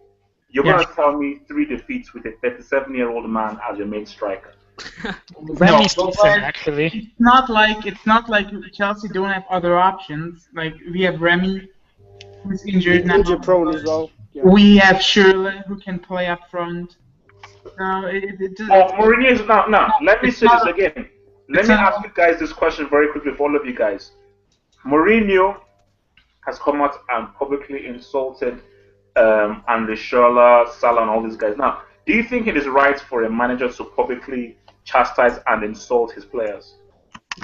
you're Yeah. gonna tell me 3 defeats with a 37-year-old man as your main striker. Remy's No, decent, but- actually. It's not like Chelsea don't have other options. Like we have Remy, who's injured now. Injury prone as well. Yeah. We have Shirley, who can play up front. No, Mourinho is now. Let me say this again. Let it's me not- ask you guys this question very quickly for all of you guys. Mourinho has come out and publicly insulted Andy Schürrle, Salah, and all these guys. Now, do you think it is right for a manager to publicly chastise and insult his players?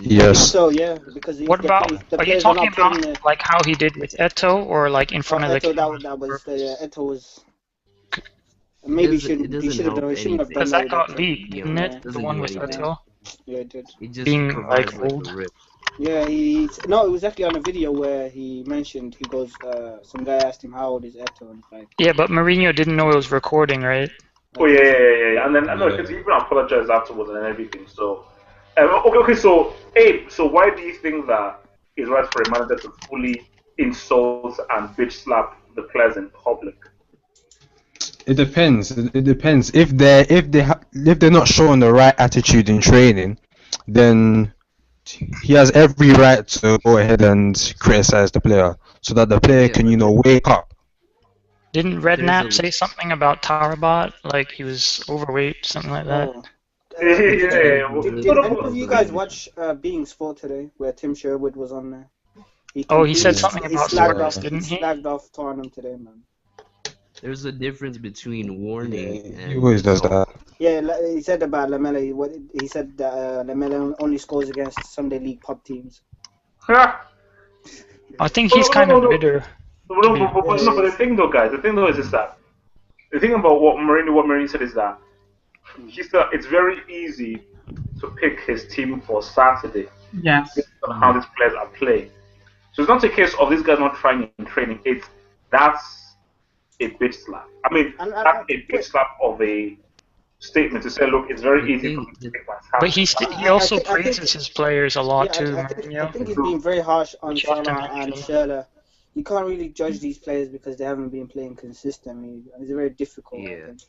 Yes. So, yeah, because What about? the Are you players talking not putting about like how he did with Eto, or like in front of the Eto, camera? that was Eto was. Maybe he shouldn't have done. He shouldn't have done Because that got Eto. leaked, didn't it? The Doesn't one do with anything. Eto. Yeah, it did. He just Being, provides like, a old. rip. Yeah, no, it was actually on a video where he mentioned, he goes, some guy asked him how old is Eto, and he's like, Yeah, but Mourinho didn't know it was recording, right? Oh yeah. And then because he even apologized afterwards and everything. So, okay. So, Abe, so why do you think that it's right for a manager to fully insult and bitch slap the players in public? It depends. It depends. If they're not showing the right attitude in training, then he has every right to go ahead and criticize the player, so that the player can wake up. Didn't Redknapp say something about Tarabat? Like he was overweight, something like that? oh. Yeah. Did any of you guys watch Being Sport today, where Tim Sherwood was on there? He said something about slagged Suarez, off, didn't he? slagged off Tottenham today, man. There's a difference between warning He and always does assault. that. Yeah, he said about Lamela. What he said that Lamela only scores against Sunday League pub teams. Yeah. I think No, he's no, kind no, of no. bitter. No, To be no, honest. but the thing though, guys, the thing though is this that the thing about what Mourinho said is that he said it's very easy to pick his team for Saturday Yes. based on how these players are playing. So it's not a case of this guy not trying in training. That's a bitch slap. I mean, And that's a bitch slap of a statement to say, look, it's very The easy for me thing, to pick my But Saturday. he also I think praises his players a lot yeah, too, I Mourinho. think he's been very harsh on Which you have to Salah and mention. Schürrle. You can't really judge these players because they haven't been playing consistently. It's very difficult. I yeah. think.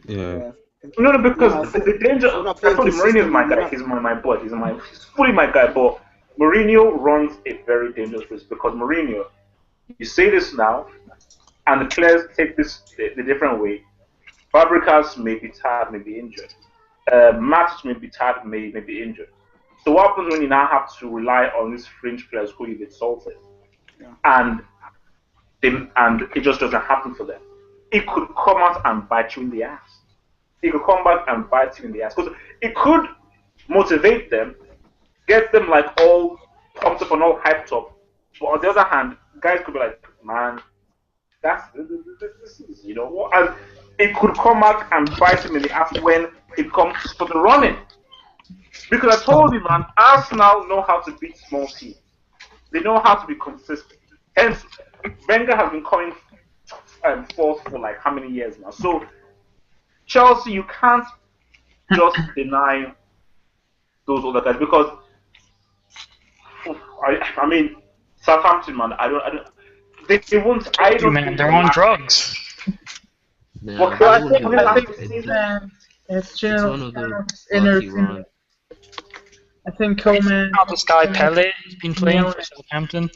Yeah. No, because You know, the danger. if we're not I playing told you, Mourinho is consistently, my we're guy. not. He's my boy. He's fully my guy. But Mourinho runs a very dangerous risk because Mourinho, you say this now, and the players take this the different way. Fabregas may be tired, may be injured. Matt may be tired, may be injured. So what happens when you now have to rely on these fringe players who you've insulted, Yeah. and it just doesn't happen for them? It could come out and bite you in the ass. It could come back and bite you in the ass because it could motivate them, get them like all pumped up and all hyped up. But on the other hand, guys could be like, man, this is, you know what? And it could come back and bite him in the ass when it comes to the running. Because I told you, man, Arsenal know how to beat small teams. They know how to be consistent. Hence, Wenger has been coming fourth for like how many years now? So, Chelsea, you can't just deny those other guys because, I mean, Southampton, man, I don't, they won't, I You don't man, think they're they'll on last. drugs. Nah, Well, they I won't think do they I last think that. season. it's It's one of those inner lucky team. runs. I think Coleman. Now this guy Pele, he's been playing for Southampton.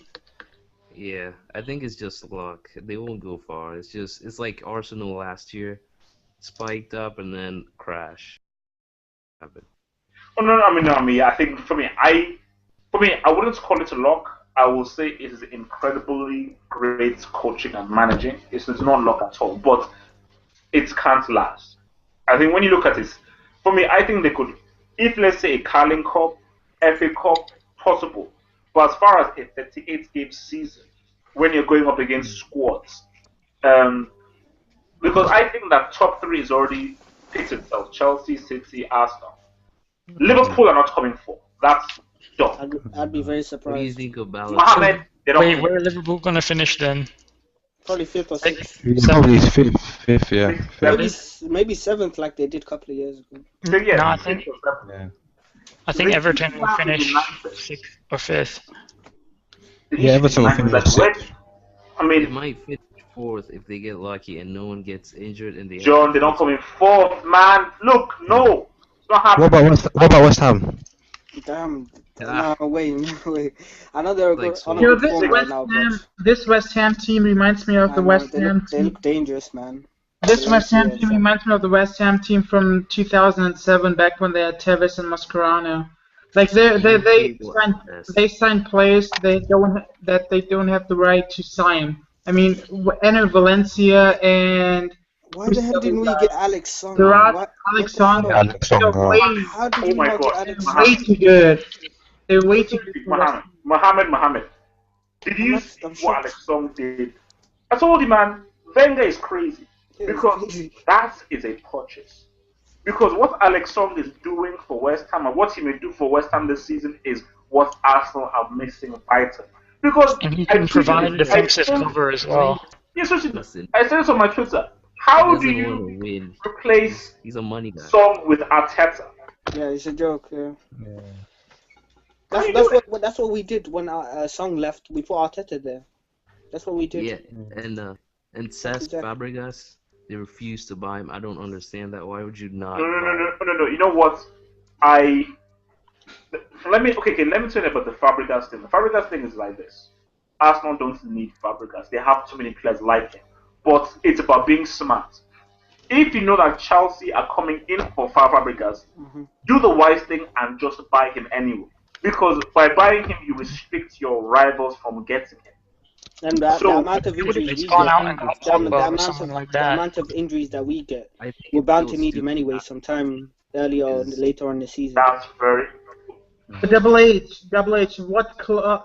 Yeah, I think it's just luck. They won't go far. It's like Arsenal last year, spiked up and then crash. Happened. Oh no, no, I mean, I think for me, I wouldn't call it a luck. I will say it is incredibly great coaching and managing. It's not luck at all, but it can't last. I think when you look at it, for me, I think they could, if let's say a Carling Cup, FA Cup, possible. But as far as a 38 game season, when you're going up against squads, um, because I think that top three is already picked itself: Chelsea, City, Arsenal. Liverpool are not coming for. That's dumb. I'd be very What do you surprised. think of Ballon? Mohamed, they don't. Wait, where are Liverpool gonna finish then? Probably fifth or sixth. Probably fifth, yeah. Maybe Fifth. maybe seventh, like they did a couple of years ago. So, yeah, No, I think Yeah. Everton will finish sixth or fifth. Yeah, Everton will finish sixth. I They mean, might finish fourth if they get lucky and no one gets injured in the end. John, they don't come in fourth, man. Look, no, it's not happening. What about West Ham? Damn. Ah. No, wait. I know they're Like good, on a You know, good form right now, but this West Ham team reminds me of I the know, West they Ham look, they team. look dangerous, man. This West Ham Valencia and team stuff. reminds me of the West Ham team from 2007, back when they had Tevez and Mascherano. Like they sign players they don't have the right to sign. I mean, Enner Valencia and Why the hell didn't we get Alex Song? Gerard, What Alex the hell? Song. Alex Song, They're way, How did Oh we my not God, get Alex Mohamed. way too good. They're way too good for West Ham. Mohamed. Did you I'm see what shocked. Alex Song did? I told you, man, Wenger is crazy. Yeah, it's Because crazy. that is a purchase. Because what Alex Song is doing for West Ham and what he may do for West Ham this season is what Arsenal are missing vital. Because And he can provide defensive cover as well. Yes, Listen, I said this on my Twitter. How do doesn't want to you win. replace He's a money guy. Song with Arteta? Yeah, it's a joke. Yeah. How you do it? That's what we did when our Song left. We put Arteta there. That's what we did. Yeah, and Cesc Exactly. Fabregas, they refused to buy him. I don't understand that. Why would you not? No. You know what? Let me tell you about the Fabregas thing. The Fabregas thing is like this. Arsenal don't need Fabregas. They have too many players like him. But it's about being smart. If you know that Chelsea are coming in for Fabregas, do the wise thing and just buy him anyway. Because by buying him, you restrict your rivals from getting him. And the amount of He would have injuries we just gone get, out and got Pogba or something like the that. amount of injuries that we get, I think we're it's bound so to need him stupid. anyway, sometime earlier or later on in the season. That's very. But Double H,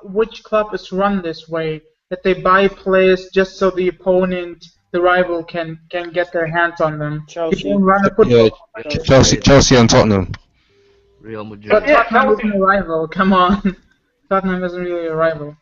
which club is run this way? That they buy players just so the opponent, the rival, can get their hands on them. Chelsea. They don't run a football. Yeah, Chelsea and Tottenham. Real Madrid. But Yeah, Tottenham Chelsea. isn't a rival. Come on, Tottenham isn't really a rival.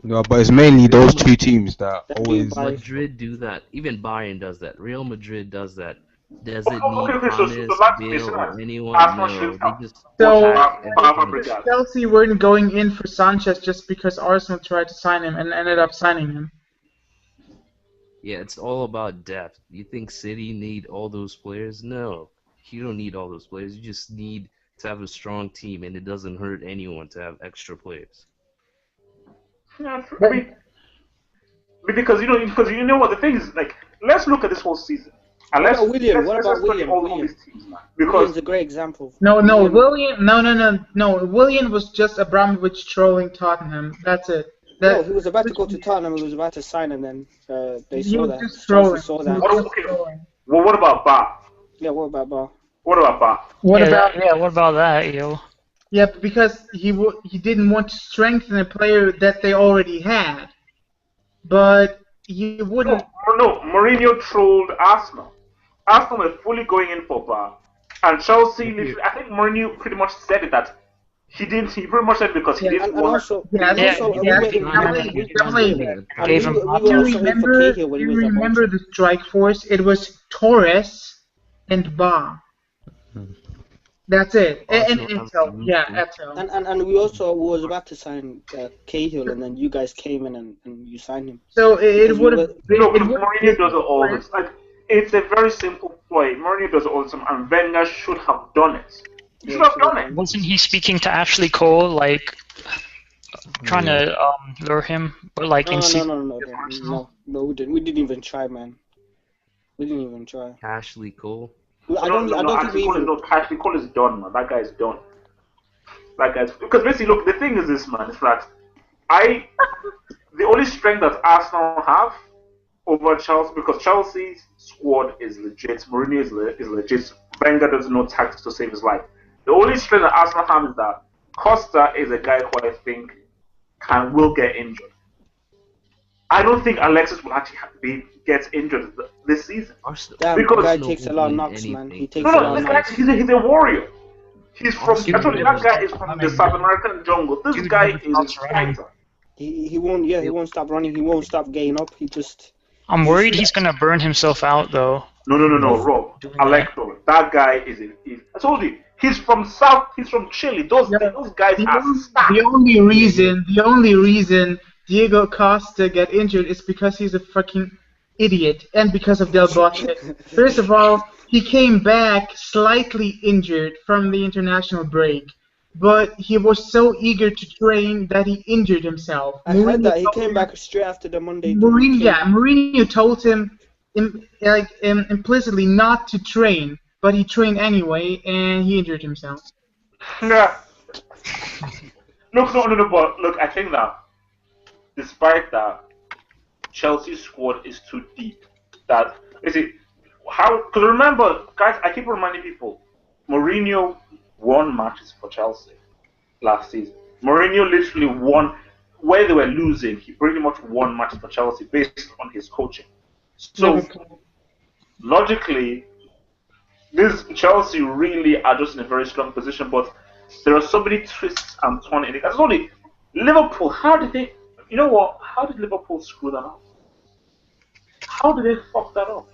No, but it's mainly those two teams that That do always. buy- Madrid do that. Even Bayern does that. Real Madrid does that. Does it Okay, need so James, that's Bale, or Arsenal anyone? should No, they have. just So attack everything. Chelsea weren't going in for Sanchez just because Arsenal tried to sign him and ended up signing him. Yeah, it's all about depth. You think City need all those players? No, you don't need all those players. You just need to have a strong team, and it doesn't hurt anyone to have extra players. Yeah, I mean, because you know what the thing is, like, let's look at this whole season. And What about William? let's study William? all these teams, man. William's Because a great example. No, William. No. William was just Abramovich trolling Tottenham. That's it. No, he was about to go to Tottenham. He was about to sign, and then they He saw was that. just Chelsea trolling. saw He that. was just okay. trolling. well, what about Bar? Yeah, what about Bar? What about Bar? What about? What about that, yo? Yeah, because he didn't want to strengthen a player that they already had, but he wouldn't. No, Mourinho trolled Arsenal. Arsenal were fully going in for Bar, and Chelsea. Literally, I think Mourinho pretty much said it that he didn't. He pretty much said it because he didn't And want. also, Yeah, and also, we were in- Gave him we were Do you also in for remember? Cahill when Do he you was at remember Monza. the strike force? It was Torres and Ba. That's it. And Etel. Yeah, Etel. And we also was about to sign Cahill, and then you guys came in and you signed him. So it Because would have. No, Mourinho does it all this. Like, it's a very simple play. Mourinho does it all the time, and Wenger should have done it. He should have done it. Wasn't he speaking to Ashley Cole, like trying to lure him, but like in secret? No, we didn't even try, man. We didn't even try. Ashley Cole. I don't think we even. Ashley Cole is done, man. That guy is done. Because basically, look, the thing is this, man. It's that the only strength that Arsenal have over Chelsea, because Chelsea's squad is legit, Mourinho is legit. Wenger doesn't know tactics to save his life. The only strength that Arsenal have is that Costa is a guy who I think will get injured. I don't think Alexis will actually get injured this season. Damn, because the guy takes a lot of knocks, man. He takes a No, lot this of guy, knocks. he's a warrior. He's from. I told you, that guy is from the South American jungle. This guy is a fighter. He won't stop running. He won't stop getting up. He just. I'm worried he's gonna burn himself out though. No, Rob. I like Rob. That guy is. I told you, he's from South. He's from Chile. Those guys are stacked. The only reason Diego Costa get injured is because he's a fucking idiot and because of Del Bosque. First of all, he came back slightly injured from the international break, but he was so eager to train that he injured himself. I heard that he came back straight after the Monday. Mourinho told him implicitly not to train, but he trained anyway, and he injured himself. Yeah. Look, but look, I think that despite that, Chelsea's squad is too deep. That is it. How? Because remember, guys, I keep reminding people, Mourinho won matches for Chelsea last season. Mourinho literally won where they were losing. He pretty much won matches for Chelsea based on his coaching. So logically, this Chelsea really are just in a very strong position. But there are so many twists and turns in it. That's only Liverpool. How did they? You know what? How did Liverpool screw that up? How did they fuck that up?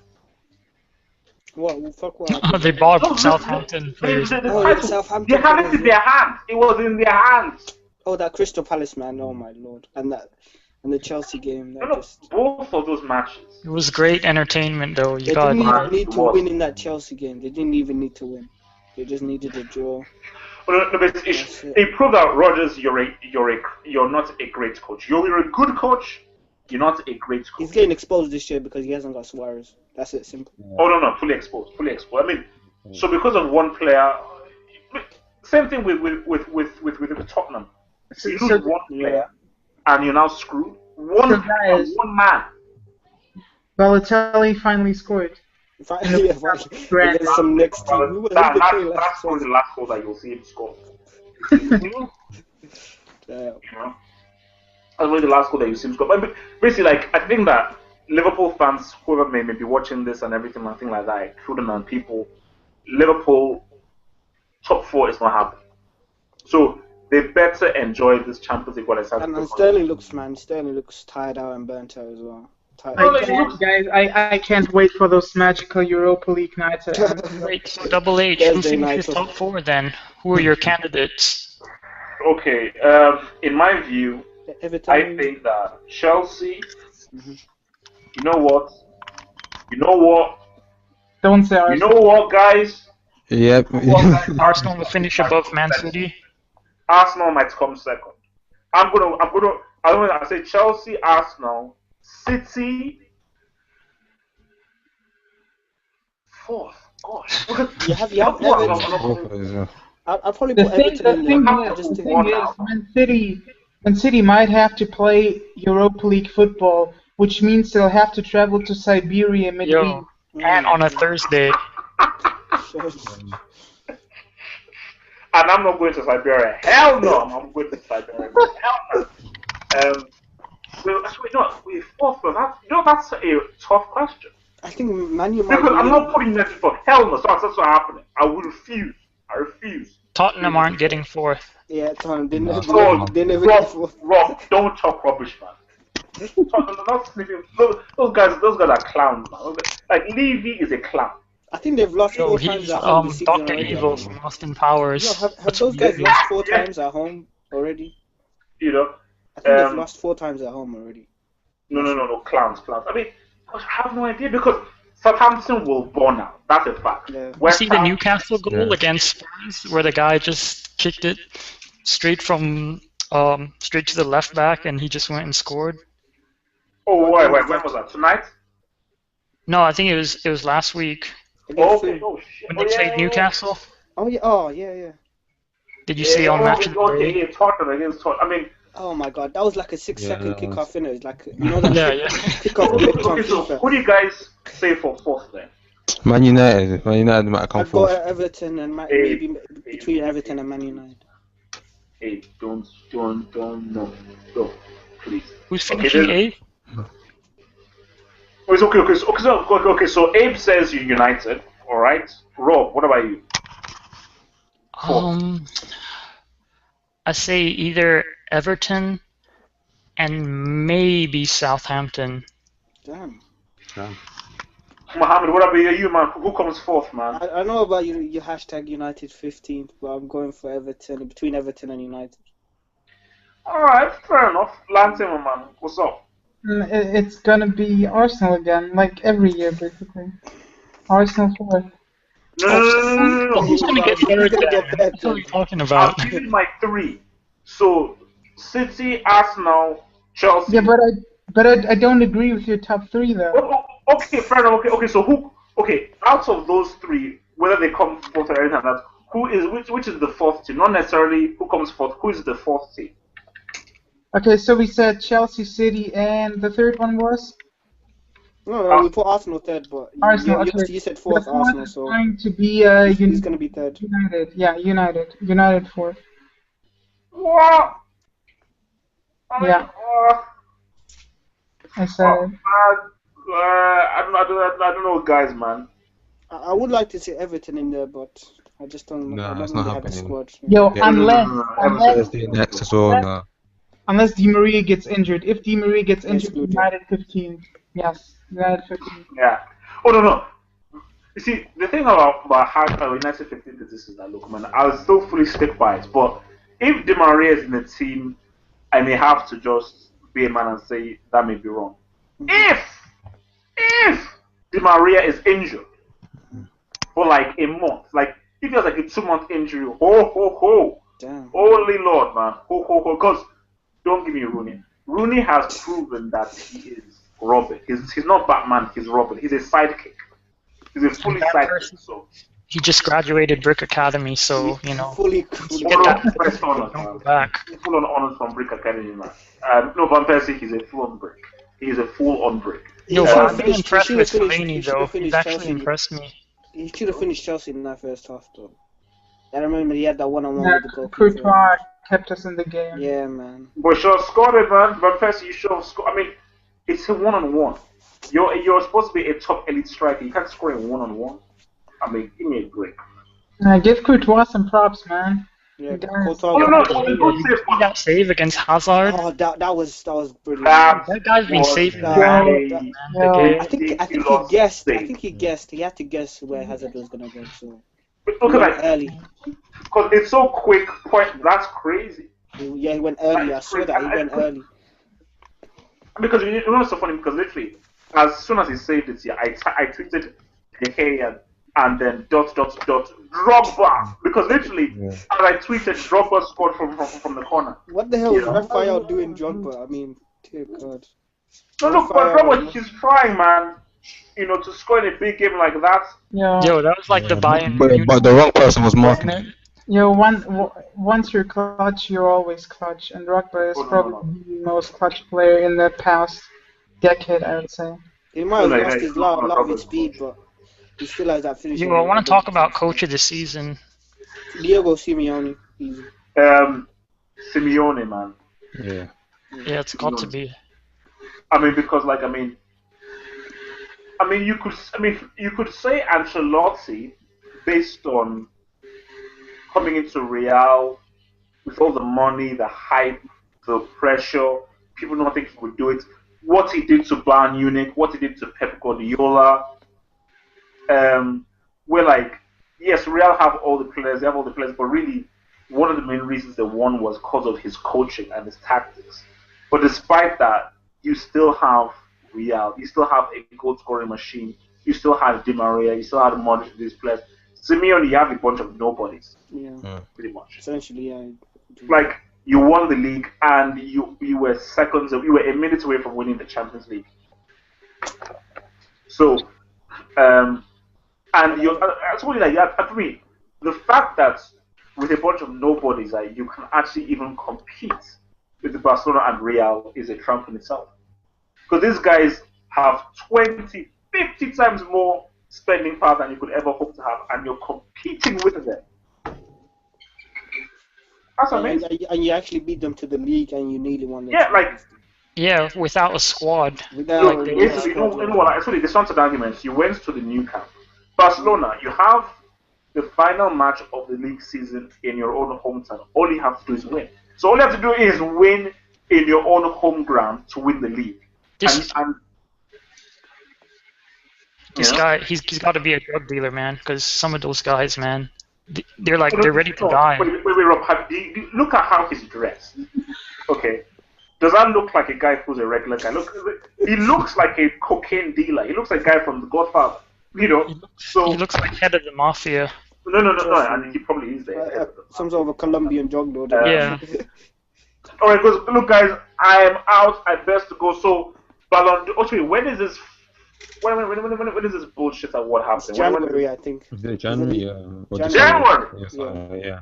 What? Fuck what? Oh, they bought Southampton players. Southampton. They had it in their hands. It was in their hands. Oh, that Crystal Palace man. Oh my lord. And the Chelsea game. Both of those matches. It was great entertainment, though. They didn't even need to win in that Chelsea game. They didn't even need to win. They just needed a draw. Well, no, but it proved that Rodgers, you're not a great coach. You're a good coach. You're not a great coach. He's getting exposed this year because he hasn't got Suarez. That's it, simple. Oh no, fully exposed. I mean, so because of one player, same thing with Tottenham. So you lose one player, and you're now screwed. So guys, one man. Balotelli finally scored. Yeah, against some next team. Who they play last That's probably the season? last goal that you'll see him score. You know? That's probably the last goal that you see him score. But basically, like, I think that Liverpool fans, whoever may be watching this and everything, and things like that, including on people, Liverpool top 4 is not happening. So they better enjoy this Champions League while it's happening. And Sterling looks tired out and burnt out as well. Guys, I can't wait for those magical Europa League nights. Wait, so Double H, who finishes top 4 then? Who are your candidates? Okay, in my view, I think that Chelsea. You know what? Don't say Arsenal. You know what, guys? Yep. Arsenal will finish above Man City. Arsenal might come second. I say Chelsea, Arsenal, City, fourth. Gosh. You have Everton. I'll probably put Everton in there. The thing is, Man City might have to play Europa League football, which means they'll have to travel to Siberia midweek. And on a Thursday. And I'm not going to Siberia. Hell no, I'm going to Siberia. Hell no. Wait, fourth. That's a tough question. I think Manu might. Because I'm not putting that for hell no. So that's what's happening. I will refuse. I refuse. Tottenham aren't getting 4th. Yeah, Tottenham. They never get 4th. Rob, don't talk rubbish, man. Those guys are clowns, man. Like Levy is a clown. I think they've lost 4 times at home this season. Dr. Evil from Austin Powers. No, have those guys lost 4 times at home already? You know? I think they've lost 4 times at home already. No, clowns. I mean, I have no idea because Southampton will burn out. That's a fact. Yeah. You see the Newcastle goal against Spurs where the guy just kicked it straight to the left back and he just went and scored? Oh, wait, when was that? Tonight? No, I think it was last week. Okay. When they played Newcastle. Oh yeah. Did you see on Match of the Day? Okay, Tottenham against Tottenham. I mean, oh my God, that was like a 6-second kickoff, innit? It's like that kickoff. Okay, so who do you guys say for 4th then? Man United might come 4th. I've got Everton and maybe between Everton and Man United. Hey, don't, no, please. Who's finishing 8th? Okay, so Abe says you're United, alright? Rob, what about you? I say either Everton and maybe Southampton. Damn. Mohammed, what about you, man? Who comes 4th, man? I know about your hashtag United 15th, but I'm going for Everton, between Everton and United. Alright, fair enough. Lansing, man, what's up? It's gonna be Arsenal again, like every year, basically. Arsenal 4th. No. Who's gonna get 3rd then? What are you talking about? I'm giving my 3. So, City, Arsenal, Chelsea. Yeah, but I don't agree with your top 3 though. Okay, fair enough. Okay, so who? Okay, out of those 3, whether they come 4th or anything like that, which is the 4th team? Not necessarily who comes 4th. Who is the 4th team? Okay, so we said Chelsea, City, and the 3rd one was? No, we put Arsenal 3rd, but Arsenal, you said 4th Arsenal, so it's going to be he's going to be 3rd. United, yeah, United 4th. What? Yeah. I said. I don't know, guys, man. I would like to see Everton in there, but I just don't. No, it's really not have the happening. squad. Yo, unless Di Maria gets injured. If Di Maria gets injured, United 15. Yes, United 15. Yeah. Oh no. You see, the thing about United 15 is that, look, man, I'll still fully stick by it. But if Di Maria is in the team, I may have to just be a man and say that may be wrong. If Di Maria is injured for like a month, like if he has like a 2-month injury, Damn. Holy Lord, man, because don't give me Rooney. Rooney has proven that he is Robben. He's not Batman. He's Robben. He's a sidekick. He's a fully sidekick. So he just graduated Brick Academy, so you know. Fully You get that Best honors, don't go man. back. Full on honors from Brick Academy, man. No, Van Persie, he's a full on brick. He's a full on brick. Yo, He but should've I've been finished- impressed he with should've finished- Fellaini, he though. should've He's finished actually Chelsea. impressed me. He should have finished Chelsea in that first half, though. I remember he had that one-on-one Yeah, with the goalkeeper. Courtois kept us in the game. Yeah, man. But you should have scored it, man. Van Persie, you should have scored. I mean, it's a one-on-one. You're supposed to be a top elite striker. You can't score in one-on-one. I mean, give me a break. Give Courtois some props, man. Yeah, He does. Courtois. Oh, no, Did you see that save against Hazard? Oh, that was brilliant. That guy's been was saving a- man. Yeah. I think he ridiculous guessed. I save. think he guessed. He had to guess where Hazard was gonna go. So Look at that. early. Because it's so quick. That's crazy. Yeah, he went early. I swear that he went early. Because you know what's so funny? Because literally, as soon as he saved it, yeah, I tweeted De Gea and then ... Drogba. Because literally, as I tweeted, Drogba scored from the corner. What the hell is Yeah. Raphael doing, Drogba? I mean, dear God. No, look, but Drogba, he's trying, man. You know, to score in a big game like that. Yeah. Yo, that was like the Bayern. But the wrong person was marking it. Yo, once you're clutch, you're always clutch, and Drogba is probably the most clutch player in the past decade, I would say. He might have No, lost no, his no, love no, of speed, but he still has that finishing. Yo, I want to talk about coach of the season. Diego Simeone. Easy. Simeone, man. Yeah. Yeah, it's got to be. I mean, because you could say Ancelotti based on coming into Real with all the money, the hype, the pressure, people not thinking he would do it. What he did to Bayern Munich, what he did to Pep Guardiola. We're yes, Real have all the players, but really, one of the main reasons they won was because of his coaching and his tactics. But despite that, you still have Real, you still have a goal scoring machine, you still have Di Maria, you still have money for these players. Simeone, you have a bunch of nobodies, pretty much. Essentially, yeah. You won the league and you were seconds, you were a minute away from winning the Champions League. So, and you're actually for me, the fact that with a bunch of nobodies, you can actually even compete with the Barcelona and Real is a triumph in itself. Because these guys have 20, 50 times more spending power than you could ever hope to have, and you're competing with them. That's amazing. And you actually beat them to the league, and you nearly won the Yeah, without a squad. You know what? Actually, this one's an argument. You went to the new camp. Barcelona, you have the final match of the league season in your own hometown. All you have to do is win. So all you have to do is win in your own home ground to win the league. This guy, he's got to be a drug dealer, man. Because some of those guys, man, they're ready to die. Wait, Rob. Look at how he's dressed. Okay. Does that look like a guy who's a regular guy? He looks like a cocaine dealer. He looks like a guy from The Godfather. You know, he looks like head of the mafia. No. And he probably is there. Some sort of a Colombian drug lord. Yeah. All right, because look, guys, I am out. I best to go. So, Ballon. Okay, when is this? When is this bullshit award happening? January, I think. Is it January? January. Yeah.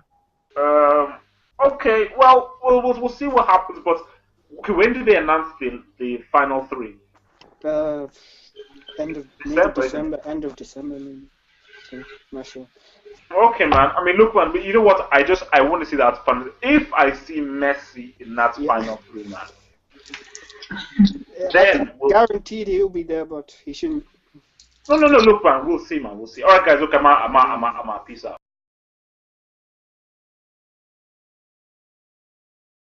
Okay. Well, we'll see what happens. But okay, when do they announce the final three? End of December, maybe. Not sure. Okay, man. I mean, look, man. You know what? I want to see that final. If I see Messi in that final three, man, then guaranteed he'll be there, but he shouldn't. No. Look, man. We'll see, man. We'll see. All right, guys. Look, I'm out. Peace out.